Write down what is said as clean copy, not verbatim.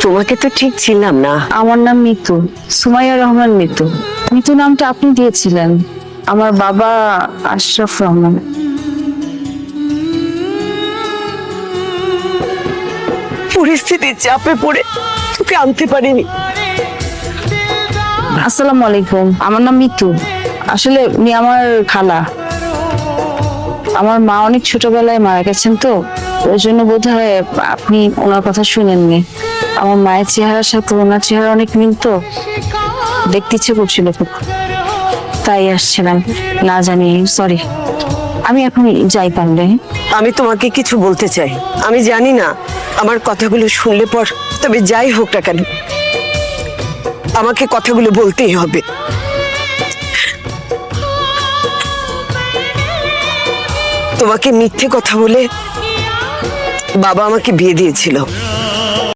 তোমাকে তো ঠিক ছিলাম না। আমার নাম মিতু, সুমাইয়া রহমান মিতু। মিতু নামটা আপনি দিয়েছিলেন, আমার বাবা আশরাফ রহমান। পরিস্থিতির চাপে পড়ে তোকে আনতে পারিনি। আসসালামু আলাইকুম, আমার নাম মিতু। আসলে উনি আমার খালা। আমার মা অনেক ছোটবেলায় মারা গেছেন, তো ওই জন্য বোধহয় আপনি ওনার কথা শুনেননি। আমার মায়ের চেহারার সাথে ওনার চেহারা অনেক মিল, তো দেখতে ইচ্ছে করছিল খুব, তাই আসছিলাম। না জানি, সরি। আমি এখন যাই পারলে। আমি তোমাকে কিছু বলতে চাই। আমি জানি না আমার কথাগুলো শুনলে পর, তবে যাই হোক না কেন আমাকে কথাগুলো বলতেই হবে। তোমাকে মিথ্যে কথা বলে বাবা আমাকে বিয়ে দিয়েছিল।